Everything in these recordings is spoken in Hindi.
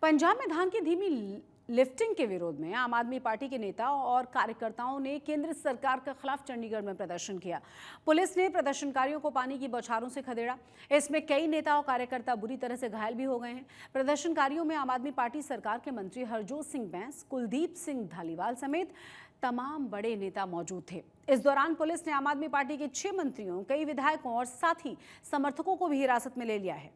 पंजाब में धान की धीमी लिफ्टिंग के विरोध में आम आदमी पार्टी के नेता और कार्यकर्ताओं ने केंद्र सरकार के खिलाफ चंडीगढ़ में प्रदर्शन किया। पुलिस ने प्रदर्शनकारियों को पानी की बौछारों से खदेड़ा। इसमें कई नेता और कार्यकर्ता बुरी तरह से घायल भी हो गए हैं। प्रदर्शनकारियों में आम आदमी पार्टी सरकार के मंत्री हरजोत सिंह बैंस, कुलदीप सिंह धालीवाल समेत तमाम बड़े नेता मौजूद थे। इस दौरान पुलिस ने आम आदमी पार्टी के 6 मंत्रियों, कई विधायकों और साथ ही समर्थकों को भी हिरासत में ले लिया है।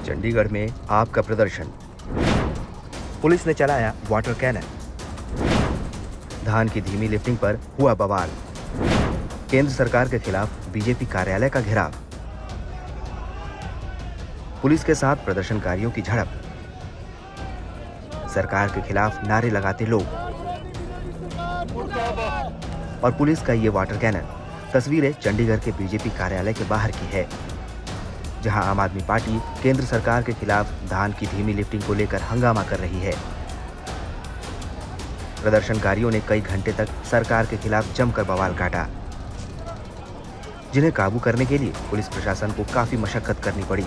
चंडीगढ़ में आपका प्रदर्शन, पुलिस ने चलाया वाटर कैनन, धान की धीमी लिफ्टिंग पर हुआ बवाल, केंद्र सरकार के खिलाफ बीजेपी कार्यालय का घेराव, पुलिस के साथ प्रदर्शनकारियों की झड़प, सरकार के खिलाफ नारे लगाते लोग और पुलिस का ये वाटर कैनन। तस्वीरें चंडीगढ़ के बीजेपी कार्यालय के बाहर की है, जहां आम आदमी पार्टी केंद्र सरकार के खिलाफ धान की धीमी लिफ्टिंग को लेकर हंगामा कर रही है। प्रदर्शनकारियों ने कई घंटे तक सरकार के खिलाफ जमकर बवाल काटा, जिन्हें काबू करने के लिए पुलिस प्रशासन को काफी मशक्कत करनी पड़ी।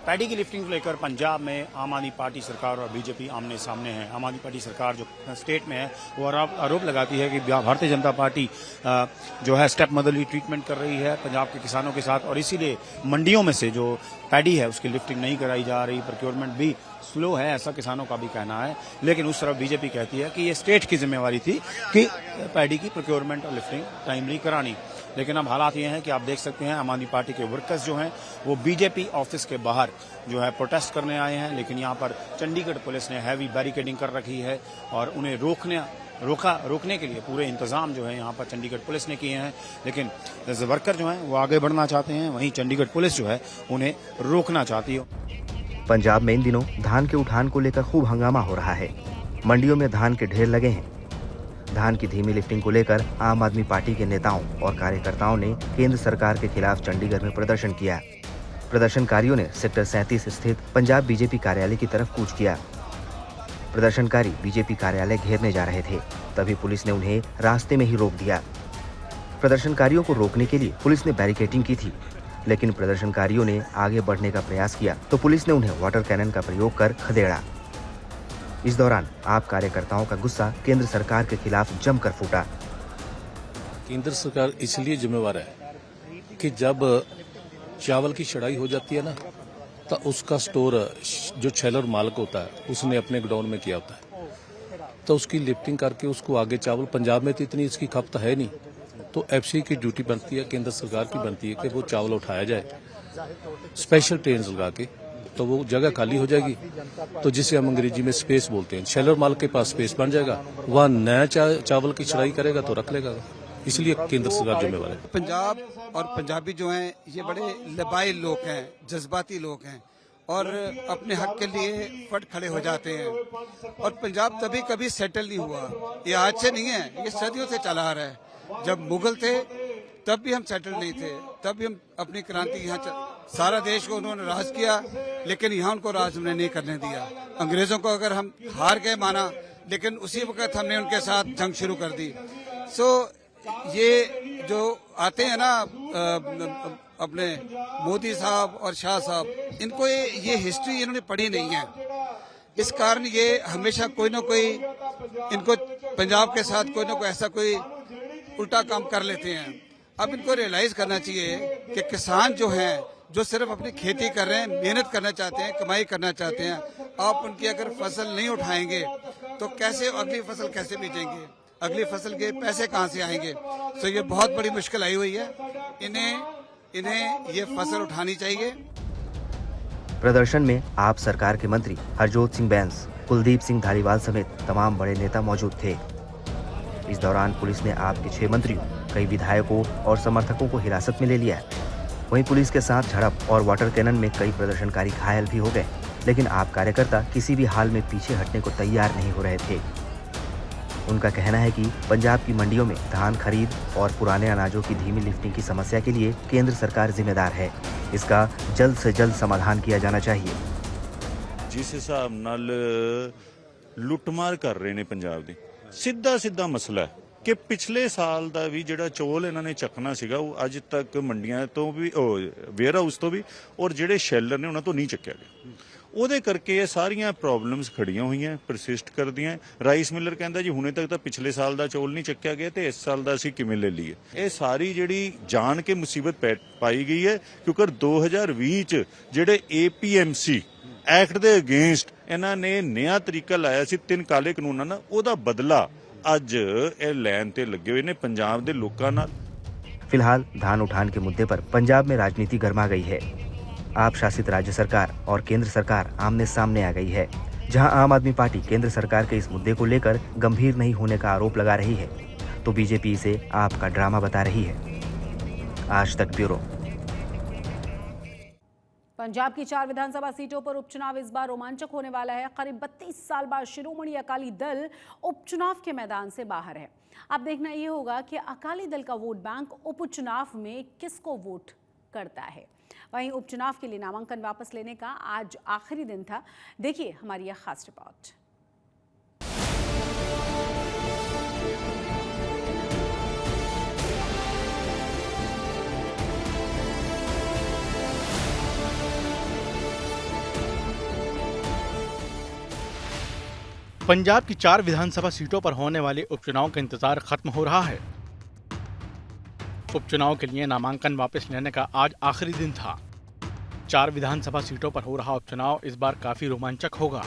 पैडी की लिफ्टिंग को लेकर पंजाब में आम आदमी पार्टी सरकार और बीजेपी आमने सामने है। आम आदमी पार्टी सरकार जो स्टेट में है वो आरोप लगाती है कि भारतीय जनता पार्टी जो है स्टेप मदरली ट्रीटमेंट कर रही है पंजाब के किसानों के साथ, और इसीलिए मंडियों में से जो पैडी है उसकी लिफ्टिंग नहीं कराई जा रही, प्रोक्योरमेंट भी स्लो है, ऐसा किसानों का भी कहना है। लेकिन उस तरफ बीजेपी कहती है कि ये स्टेट की जिम्मेवारी थी कि पैडी की प्रोक्योरमेंट और लिफ्टिंग टाइमली करानी। लेकिन अब हालात ये हैं कि आप देख सकते हैं आम आदमी पार्टी के वर्कर्स जो हैं वो बीजेपी ऑफिस के बाहर जो है प्रोटेस्ट करने आए हैं, लेकिन यहाँ पर चंडीगढ़ पुलिस ने हैवी बैरिकेडिंग कर रखी है और उन्हें रोकने के लिए पूरे इंतजाम जो है यहाँ पर चंडीगढ़ पुलिस ने किए हैं। लेकिन जैसे वर्कर जो हैं वो आगे बढ़ना चाहते हैं, वहीं चंडीगढ़ पुलिस जो है उन्हें रोकना चाहती है। पंजाब में इन दिनों धान के उठान को लेकर खूब हंगामा हो रहा है। मंडियों में धान के ढेर लगे हैं। धान की धीमी लिफ्टिंग को लेकर आम आदमी पार्टी के नेताओं और कार्यकर्ताओं ने केंद्र सरकार के खिलाफ चंडीगढ़ में प्रदर्शन किया। प्रदर्शनकारियों ने सेक्टर 37 स्थित पंजाब बीजेपी कार्यालय की तरफ कूच किया। प्रदर्शनकारी बीजेपी कार्यालय घेरने जा रहे थे, तभी पुलिस ने उन्हें रास्ते में ही रोक दिया। प्रदर्शनकारियों को रोकने के लिए पुलिस ने बैरिकेडिंग की थी, लेकिन प्रदर्शनकारियों ने आगे बढ़ने का प्रयास किया तो पुलिस ने उन्हें वाटर कैनन का प्रयोग कर खदेड़ा। इस दौरान आप कार्यकर्ताओं का गुस्सा केंद्र सरकार के खिलाफ जमकर फूटा। केंद्र सरकार इसलिए जिम्मेवार है कि जब चावल की चढ़ाई हो जाती है ना, तो उसका स्टोर जो छेलर मालिक होता है उसने अपने गोडाउन में किया होता है, तो उसकी लिफ्टिंग करके उसको आगे चावल, पंजाब में तो इतनी इसकी खपत है नहीं, तो एफसी की ड्यूटी बनती है, केंद्र सरकार की बनती है कि वो चावल उठाया जाए स्पेशल ट्रेन लगा के, तो वो जगह खाली हो जाएगी, तो जिसे हम अंग्रेजी में स्पेस बोलते हैं। शेलर माल के पास स्पेस बन जाएगा, वहाँ नया चावल की चढ़ाई करेगा तो रख लेगा। इसलिए केंद्र सरकार जिम्मेवार है। पंजाब और पंजाबी जो हैं ये बड़े लबाइल लोग हैं, जज्बाती लोग हैं और अपने हक के लिए फट खड़े हो जाते हैं। और पंजाब तभी कभी सेटल नहीं हुआ, ये आज से नहीं है, ये सदियों से चला आ रहा है। जब मुगल थे तब भी हम सेटल नहीं थे, तब भी हम अपनी क्रांति यहाँ सारा देश को उन्होंने राज किया, लेकिन यहाँ उनको राज हमने नहीं करने दिया। अंग्रेजों को अगर हम हार गए माना, लेकिन उसी वक्त हमने उनके साथ जंग शुरू कर दी। ये जो आते हैं ना अपने मोदी साहब और शाह साहब, इनको ये हिस्ट्री इन्होंने पढ़ी नहीं है, इस कारण ये हमेशा कोई ना कोई इनको पंजाब के साथ कोई ना कोई ऐसा कोई उल्टा काम कर लेते हैं। अब इनको रियलाइज करना चाहिए कि किसान जो हैं, जो सिर्फ अपनी खेती कर रहे हैं, मेहनत करना चाहते हैं, कमाई करना चाहते हैं, आप उनकी अगर फसल नहीं उठाएंगे तो कैसे अगली फसल कैसे बेचेंगे, अगली फसल के पैसे कहाँ से आएंगे। तो ये बहुत बड़ी मुश्किल आई हुई है, इन्हें ये फसल उठानी चाहिए। प्रदर्शन में आप सरकार के मंत्री हरजोत सिंह बैंस, कुलदीप सिंह धालीवाल समेत तमाम बड़े नेता मौजूद थे। इस दौरान पुलिस ने आप के 6 मंत्रियों, कई विधायकों और समर्थकों को हिरासत में ले लिया। वहीं पुलिस के साथ झड़प और वाटर कैनन में कई प्रदर्शनकारी घायल भी हो गए, लेकिन आप कार्यकर्ता किसी भी हाल में पीछे हटने को तैयार नहीं हो रहे थे। उनका कहना है कि पंजाब की मंडियों में धान खरीद और पुराने अनाजों की धीमी लिफ्टिंग की समस्या के लिए केंद्र सरकार जिम्मेदार है। इसका जल्द से जल्द समाधान किया जाना चाहिए। ਜਿਸ ਹਿਸਾਬ ਨਾਲ ਲੁੱਟਮਾਰ ਕਰ ਰਹੇ ਨੇ ਪੰਜਾਬ ਦੀ, ਸਿੱਧਾ ਮਸਲਾ ਹੈ ਕਿ ਪਿਛਲੇ ਸਾਲ ਦਾ ਵੀ ਜਿਹੜਾ ਚੌਲ ਇਹਨਾਂ ਨੇ ਚੱਕਣਾ ਸੀਗਾ ਉਹ ਅੱਜ ਤੱਕ ਮੰਡੀਆਂ ਤੋਂ ਵੀ ਵੇਅਰ ਹਾਊਸ ਤੋਂ ਵੀ ਔਰ ਜਿਹੜੇ ਸ਼ੈਲਰ ਨੇ ਉਹਨਾਂ ਤੋਂ ਨਹੀਂ ਚੱਕਿਆ ਗਿਆ। ਉਹਦੇ ਕਰਕੇ ਇਹ ਸਾਰੀਆਂ ਪ੍ਰੋਬਲਮਸ ਖੜੀਆਂ ਹੋਈਆਂ, ਪਰਸਿਸਟ ਕਰਦੀਆਂ। ਰਾਈਸ ਮਿਲਰ ਕਹਿੰਦਾ ਜੀ ਹੁਣੇ ਤੱਕ ਤਾਂ ਪਿਛਲੇ ਸਾਲ ਦਾ ਚੌਲ ਨਹੀਂ ਚੱਕਿਆ ਗਿਆ ਤੇ ਇਸ ਸਾਲ ਦਾ ਅਸੀਂ ਕਿਵੇਂ ਲੈ ਲਈਏ। ਇਹ ਸਾਰੀ ਜਿਹੜੀ ਜਾਣ ਕੇ ਮੁਸੀਬਤ ਪਾਈ ਗਈ ਹੈ ਕਿਉਂਕਿ 2020 ਚ ਜਿਹੜੇ APMC ਐਕਟ ਦੇ ਅਗੇਂਸਟ ਇਹਨਾਂ ਨੇ ਨया ਤਰੀਕਾ ਲਾਇਆ ਸੀ 3 ਕਾਲੇ ਕਾਨੂੰਨਾਂ ਨਾਲ, ਉਹਦਾ ਬਦਲਾ ਅੱਜ ਇਹ ਲੈਣ ਤੇ ਲੱਗੇ हुए ने पंजाब के लोगों नाल। फिलहाल धान उठान के मुद्दे पर पंजाब में राजनीति गर्मा गई है। आप शासित राज्य सरकार और केंद्र सरकार आमने सामने आ गई है, जहां आम आदमी पार्टी केंद्र सरकार के इस मुद्दे को लेकर गंभीर नहीं होने का आरोप लगा रही है, तो बीजेपी इसे आपका ड्रामा बता रही है। आज तक ब्यूरो। पंजाब की 4 विधानसभा सीटों पर उपचुनाव इस बार रोमांचक होने वाला है। करीब 32 साल बाद शिरोमणि अकाली दल उपचुनाव के मैदान से बाहर है। अब देखना ये होगा कि अकाली दल का वोट बैंक उपचुनाव में किसको वोट करता है। वहीं उपचुनाव के लिए नामांकन वापस लेने का आज आखिरी दिन था। देखिए हमारी यह खास रिपोर्ट। पंजाब की 4 विधानसभा सीटों पर होने वाले उपचुनाव का इंतजार खत्म हो रहा है। उपचुनाव के लिए नामांकन वापस लेने का आज आखिरी दिन था। 4 विधानसभा सीटों पर हो रहा उपचुनाव इस बार काफी रोमांचक होगा।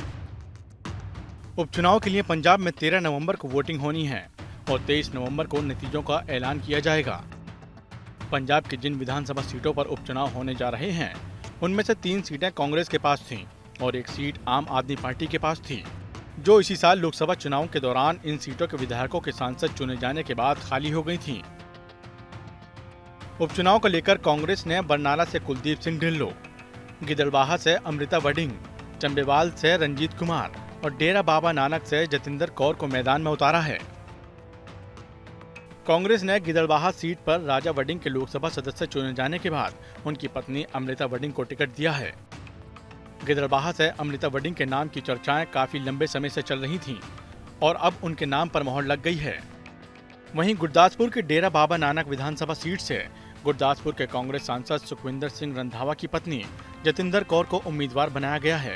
उपचुनाव के लिए पंजाब में 13 नवंबर को वोटिंग होनी है और 23 नवंबर को नतीजों का ऐलान किया जाएगा। पंजाब की जिन विधानसभा सीटों पर उपचुनाव होने जा रहे हैं उनमें से 3 सीटें कांग्रेस के पास थीं और 1 सीट आम आदमी पार्टी के पास थी, जो इसी साल लोकसभा चुनाव के दौरान इन सीटों के विधायकों के सांसद चुने जाने के बाद खाली हो गई थीं। उपचुनाव को लेकर कांग्रेस ने बरनाला से कुलदीप सिंह ढिल्लों, गिदड़बाहा से अमृता वडिंग, चंबेवाल से रंजीत कुमार और डेरा बाबा नानक से जतिंदर कौर को मैदान में उतारा है। कांग्रेस ने गिदड़बाहा सीट पर राजा वडिंग के लोकसभा सदस्य चुने जाने के बाद उनकी पत्नी अमृता वडिंग को टिकट दिया है। गिदड़बाहा से अमृता वडिंग के नाम की चर्चाएं काफी लंबे समय से चल रही थीं और अब उनके नाम पर मोहर लग गई है। वहीं गुरदासपुर के डेरा बाबा नानक विधानसभा सीट से गुरदासपुर के कांग्रेस सांसद सुखविंदर सिंह रंधावा की पत्नी जतिंदर कौर को उम्मीदवार बनाया गया है।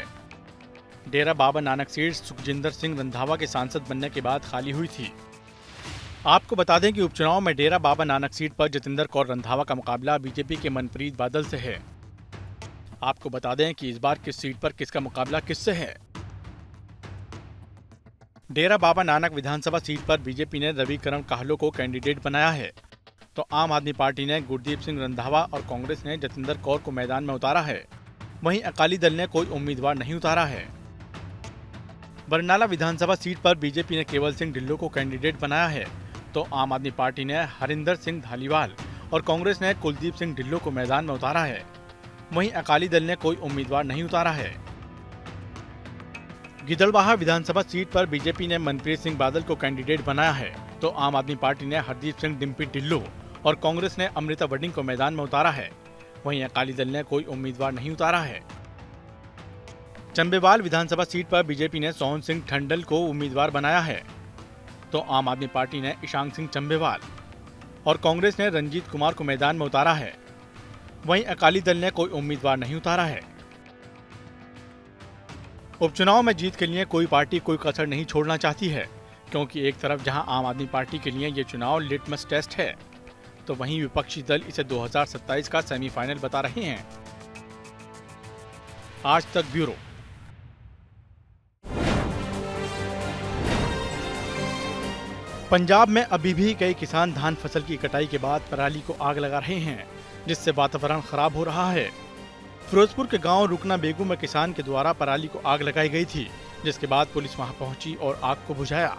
डेरा बाबा नानक सीट सुखजिंदर सिंह रंधावा के सांसद बनने के बाद खाली हुई थी। आपको बता दें कि उपचुनाव में डेरा बाबा नानक सीट पर जतिंदर कौर रंधावा का मुकाबला बीजेपी के मनप्रीत बादल से है। आपको बता दें कि इस बार किस सीट पर किसका मुकाबला किससे है। डेरा बाबा नानक विधानसभा सीट पर बीजेपी ने रविकरण काहलो को कैंडिडेट बनाया है, तो आम आदमी पार्टी ने गुरदीप सिंह रंधावा और कांग्रेस ने जतिंदर कौर को मैदान में उतारा है। वहीं अकाली दल ने कोई उम्मीदवार नहीं उतारा है। बरनाला विधानसभा सीट पर बीजेपी ने केवल सिंह ढिल्लों को कैंडिडेट बनाया है, तो आम आदमी पार्टी ने हरिंदर सिंह धालीवाल और कांग्रेस ने कुलदीप सिंह ढिल्लों को मैदान में उतारा है। वहीं अकाली दल ने कोई उम्मीदवार नहीं उतारा है। गिदड़बाहा विधानसभा सीट पर बीजेपी ने मनप्रीत सिंह बादल को कैंडिडेट बनाया है, तो आम आदमी पार्टी ने हरदीप सिंह डिम्पी ढिल्लों और कांग्रेस ने अमृता वडिंग को मैदान में उतारा है। वहीं अकाली दल ने कोई उम्मीदवार नहीं उतारा है। चंबेवाल विधानसभा सीट पर बीजेपी ने सोहन सिंह ठंडल को उम्मीदवार बनाया है, तो आम आदमी पार्टी ने ईशान सिंह चंबेवाल और कांग्रेस ने रंजीत कुमार को मैदान में उतारा है। वहीं अकाली दल ने कोई उम्मीदवार नहीं उतारा है। उपचुनाव में जीत के लिए कोई पार्टी कोई कसर नहीं छोड़ना चाहती है, क्योंकि एक तरफ जहां आम आदमी पार्टी के लिए ये चुनाव लिटमस टेस्ट है, तो वहीं विपक्षी दल इसे 2027 का सेमीफाइनल बता रहे हैं। आज तक ब्यूरो। पंजाब में अभी भी कई किसान धान फसल की कटाई के बाद पराली को आग लगा रहे हैं, जिससे वातावरण खराब हो रहा है। फिरोजपुर के गांव रुकना बेगू में किसान के द्वारा पराली को आग लगाई गई थी, जिसके बाद पुलिस वहां पहुंची और आग को बुझाया।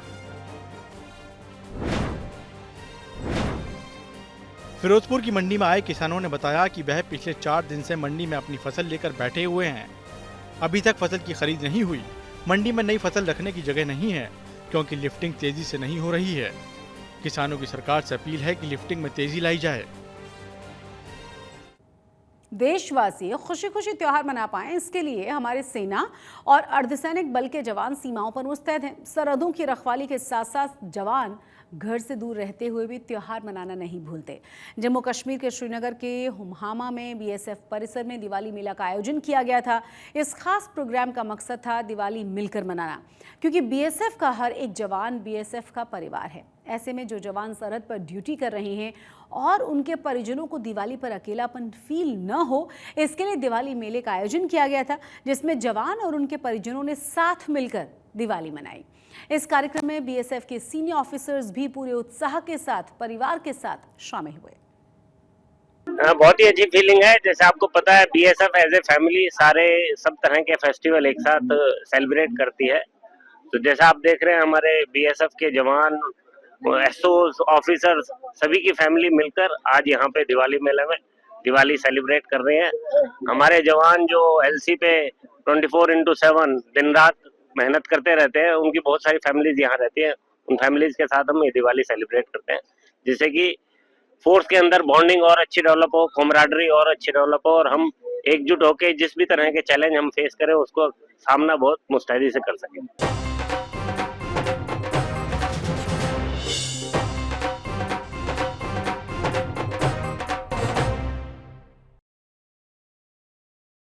फिरोजपुर की मंडी में आए किसानों ने बताया कि वह पिछले 4 दिन से मंडी में अपनी फसल लेकर बैठे हुए हैं। अभी तक फसल की खरीद नहीं हुई। मंडी में नई फसल रखने की जगह नहीं है, क्योंकि लिफ्टिंग तेजी से नहीं हो रही है। किसानों की सरकार से अपील है कि लिफ्टिंग में तेजी लाई जाए। देशवासी खुशी खुशी त्योहार मना पाएं, इसके लिए हमारे सेना और अर्धसैनिक बल के जवान सीमाओं पर मुस्तैद हैं। सरहदों की रखवाली के साथ साथ जवान घर से दूर रहते हुए भी त्योहार मनाना नहीं भूलते। जम्मू कश्मीर के श्रीनगर के हुमहामा में बीएसएफ परिसर में दिवाली मेला का आयोजन किया गया था। इस खास प्रोग्राम का मकसद था दिवाली मिलकर मनाना, क्योंकि बीएसएफ का हर एक जवान बीएसएफ का परिवार है। ऐसे में जो जवान सरहद पर ड्यूटी कर रहे हैं और उनके परिजनों को दिवाली पर अकेलापन फील न हो, इसके लिए दिवाली मेले का आयोजन किया गया था, जिसमें जवान और उनके परिजनों ने साथ मिलकर दिवाली मनाई। इस कार्यक्रम में बीएसएफ के सीनियर ऑफिसर्स भी पूरे उत्साह के साथ परिवार के साथ शामिल हुए। बहुत ही अच्छी फीलिंग है। जैसे आपको पता है बीएसएफ एज ए फैमिली सारे सब तरह के फेस्टिवल एक साथ सेलिब्रेट करती है। तो जैसा आप देख रहे हैं हमारे बीएसएफ के जवान, एसओ ऑफिसर्स, सभी की फैमिली मिलकर आज यहाँ पे दिवाली मेले में दिवाली सेलिब्रेट कर रहे हैं। हमारे जवान जो एलसी पे 24/7 दिन रात मेहनत करते रहते हैं, उनकी बहुत सारी फैमिलीज यहाँ रहती हैं। उन फैमिलीज के साथ हम ये दिवाली सेलिब्रेट करते हैं, जिससे कि फोर्स के अंदर बॉन्डिंग और अच्छी डेवलप हो, कॉमराडरी और अच्छी डेवलप हो, और हम एकजुट होकर जिस भी तरह के चैलेंज हम फेस करें उसको सामना बहुत मुस्तैदी से कर सकें।